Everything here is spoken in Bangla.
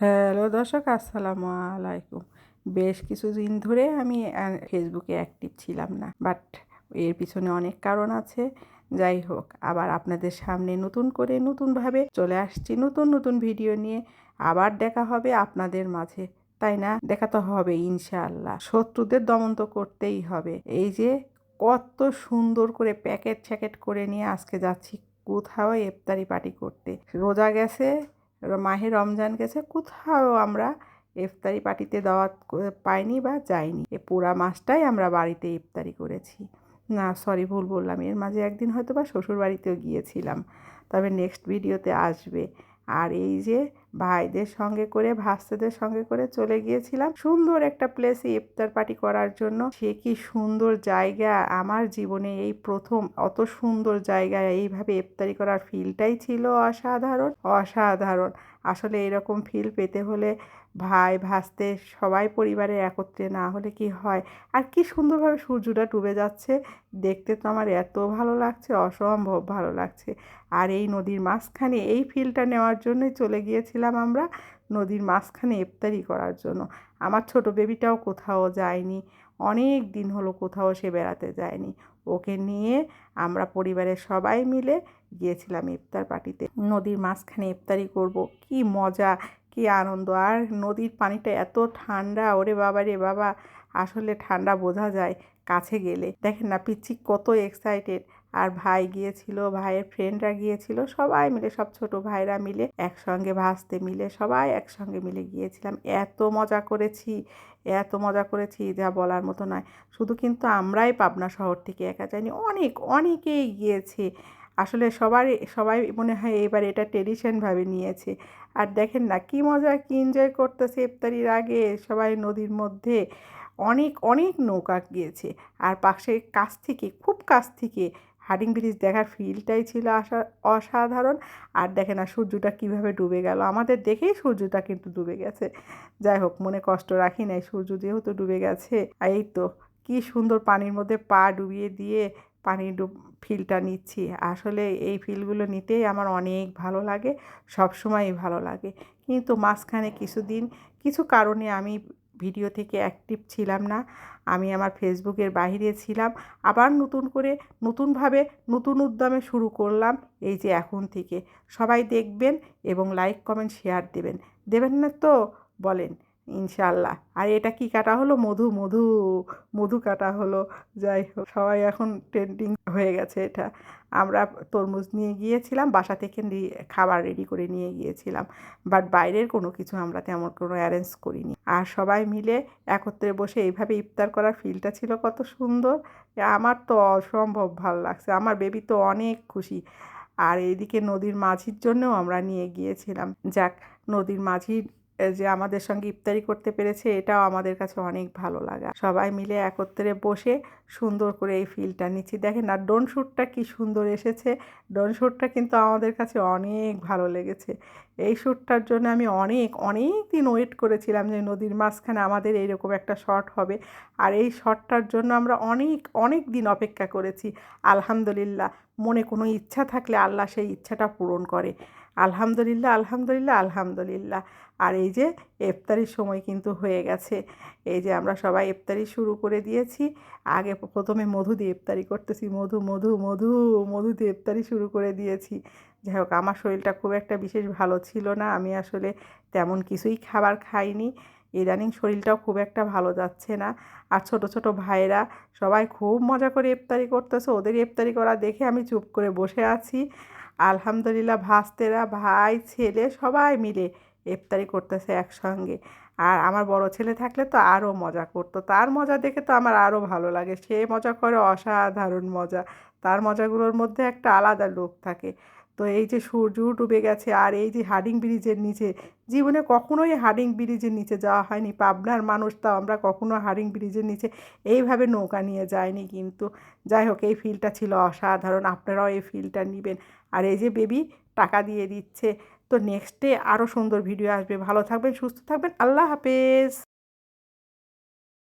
হ্যালো দর্শক, আসসালামু আলাইকুম। বেশ কিছুদিন ধরে আমি ফেসবুকে অ্যাক্টিভ ছিলাম না, বাট এর পিছনে অনেক কারণ আছে। যাই হোক, আবার আপনাদের সামনে নতুন করে নতুনভাবে চলে আসছি, নতুন নতুন ভিডিও নিয়ে। আবার দেখা হবে আপনাদের মাঝে, তাই না? দেখা তো হবে ইনশাআল্লাহ। শত্রুদের দমন তো করতেই হবে। এই যে কত সুন্দর করে প্যাকেট ছ্যাকেট করে নিয়ে আজকে যাচ্ছি কোথাও ইফতারি পার্টি করতে। রোজা গেছে, মাহে রমজান গেছে, কোথাও আমরা ইফতারি পার্টিতে দাওয়াত পাইনি বা যাইনি। এ পুরা মাসটাই আমরা বাড়িতে ইফতারি করেছি। না, সরি, ভুল বললাম। এর মাঝে একদিন হয়তো বা শ্বশুর বাড়িতেও গিয়েছিলাম, তবে নেক্সট ভিডিওতে আসবে। আর এই যে ভাইদের সঙ্গে করে, ভাস্তাদের সঙ্গে করে চলে গিয়েছিলাম সুন্দর একটা প্লেসে ইফতার পার্টি করার জন্য। সে কি সুন্দর জায়গা! আমার জীবনে এই প্রথম অত সুন্দর জায়গায় এইভাবে ইফতারি করার ফিলটাই ছিল অসাধারণ, অসাধারণ। আসলে এরকম ফিল পেতে হলে ভাই ভাস্তে সবাই পরিবারে একত্রে না হলে কি হয়। আর কি সুন্দরভাবে সূর্যটা ডুবে যাচ্ছে, দেখতে তো আমার এত ভালো লাগছে, অসম্ভব ভালো লাগছে। আর এই নদীর মাঝখানে এই ফিলটা নেওয়ার জন্যই চলে গিয়েছিলাম আমরা, নদীর মাঝখানে ইফতারি করার জন্য। আমার ছোট বেবিটাও কোথাও যায়নি, অনেক দিন হলো কোথাও সে বেড়াতে যায়নি। ওকে নিয়ে আমরা পরিবারের সবাই মিলে গিয়েছিলাম ইফতার পার্টিতে। নদীর মাঝখানে ইফতারি করব, কি মজা, কি আনন্দ! আর নদীর পানিটা এত ঠান্ডা, ওরে বাবা রে বাবা! আসলে ঠান্ডা বোঝা যায় কাছে গেলে। দেখেন না, পিচ্চি কত এক্সাইটেড। আর ভাই গিয়েছিল, ভাইয়ের ফ্রেন্ডরা গিয়েছিল, সবাই মিলে, সব ছোট ভাইরা মিলে একসঙ্গে, ভাসতে মিলে সবাই একসঙ্গে মিলে গিয়েছিলাম। এত মজা করেছি, এত মজা করেছি যা বলার মতো নয়। শুধু কিন্তু আমরাই পাবনা শহর থেকে একা যাইনি, অনেকেই গিয়েছে। আসলে সবাই মনে হয় এবার এটা ট্রেডিশনভাবে নিয়েছে। আর দেখেন না কি মজা, কি এনজয় করতেছে ইফতারির আগে সবাই নদীর মধ্যে। অনেক অনেক নৌকা গিয়েছে। আর পাশে কাছ থেকে, খুব কাছ থেকে হাডিং ব্রিজ দেখার ফিলটাই ছিল অসাধারণ। আর দেখে না সূর্যটা কীভাবে ডুবে গেল, আমাদের দেখেই সূর্যটা কিন্তু ডুবে গেছে। যাই হোক, মনে কষ্ট রাখি নাই, সূর্য যেহেতু ডুবে গেছে। এই তো কি সুন্দর পানির মধ্যে পা ডুবিয়ে দিয়ে পানির ফিলটা নিচ্ছি। আসলে এই ফিলগুলো নিতেই আমার অনেক ভালো লাগে, সবসময়ই ভালো লাগে। কিন্তু মাঝখানে কিছুদিন কিছু কারণে আমি ভিডিও থেকে অ্যাক্টিভ ছিলাম না, আমি আমার ফেসবুকের বাইরে ছিলাম। আবার নতুন করে, নতুনভাবে, নতুন উদ্যমে শুরু করলাম এই যে এখন থেকে। সবাই দেখবেন এবং লাইক কমেন্ট শেয়ার দেবেন, দেবেন না তো বলেন ইনশাআল্লাহ। আর এটা কি কাটা হলো? মধু, মধু, মধু কাটা হলো। যাই হোক, সবাই এখন ট্রেন্ডিং হয়ে গেছে এটা। আমরা তরমুজ নিয়ে গিয়েছিলাম, বাসা থেকে খাবার রেডি করে নিয়ে গিয়েছিলাম, বাট বাইরের কোনো কিছু আমরা তেমন কোনো অ্যারেঞ্জ করিনি। আর সবাই মিলে একত্রে বসে এইভাবে ইফতার করার ফিলটা ছিল কত সুন্দর! আমার তো অসম্ভব ভালো লাগছে, আমার বেবি তো অনেক খুশি। আর এইদিকে নদীর মাঝির জন্যও আমরা নিয়ে গিয়েছিলাম। যাক, নদীর মাঝি যে আমাদের সঙ্গে ইফতারি করতে পেরেছে, এটাও আমাদের কাছে অনেক ভালো লাগা। সবাই মিলে একত্রে বসে সুন্দর করে এই ফিলটা নিচ্ছি। দেখেন না ড্রোন শ্যুটটা কী সুন্দর এসেছে। ড্রোন শ্যুটটা কিন্তু আমাদের কাছে অনেক ভালো লেগেছে। এই শ্যুটটার জন্য আমি অনেক দিন ওয়েট করেছিলাম যে নদীর মাঝখানে আমাদের এইরকম একটা শট হবে। আর এই শটটার জন্য আমরা অনেক দিন অপেক্ষা করেছি। আলহামদুলিল্লাহ, মনে কোনো ইচ্ছা থাকলে আল্লাহ সেই ইচ্ছাটা পূরণ করে। আলহামদুলিল্লাহ, আলহামদুলিল্লাহ, আলহামদুলিল্লাহ। আর এই যে ইফতারির সময় কিন্তু হয়ে গেছে। এই যে আমরা সবাই ইফতারি শুরু করে দিয়েছি। আগে প্রথমে মধু দিয়ে ইফতারি করতেছি, মধু, মধু, মধু, মধু দিয়ে ইফতারি শুরু করে দিয়েছি। যাই হোক, আমার শরীরটা খুব একটা বিশেষ ভালো ছিল না, আমি আসলে তেমন কিছুই খাবার খাইনি। ইদানিং শরীরটাও খুব একটা ভালো যাচ্ছে না। আর ছোট ছোট ভাইয়েরা সবাই খুব মজা করে ইফতারি করতেছে, ওদের ইফতারি করা দেখে আমি চুপ করে বসে আছি। আলহামদুলিল্লাহ, ভাস্তেরা, ভাই, ছেলে সবাই মিলে ইফতারি করতেছে একসঙ্গে। আর আমার বড় ছেলে থাকলে তো আরও মজা করতো, তার মজা দেখে তো আমার আরও ভালো লাগে। সে মজা করে অসাধারণ মজা, তার মজাগুলোর মধ্যে একটা আলাদা লোক থাকে। তো এই যে সূর্য ডুবে গেছে, আর এই যে হাডিং ব্রিজের নিচে, জীবনে কখনোই হাডিং ব্রিজের নিচে যাওয়া হয়নি। পাবনার মানুষ, তাও আমরা কখনো হাডিং ব্রিজের নিচে এইভাবে নৌকা নিয়ে যাইনি। কিন্তু যাই হোক, এই ফিলটা ছিল অসাধারণ, আপনারাও এই ফিলটা নেবেন। আর এই যে বেবি টাকা দিয়ে দিচ্ছে। তো নেক্সটে আরও সুন্দর ভিডিও আসবে। ভালো থাকবেন, সুস্থ থাকবেন, আল্লাহ হাফেজ।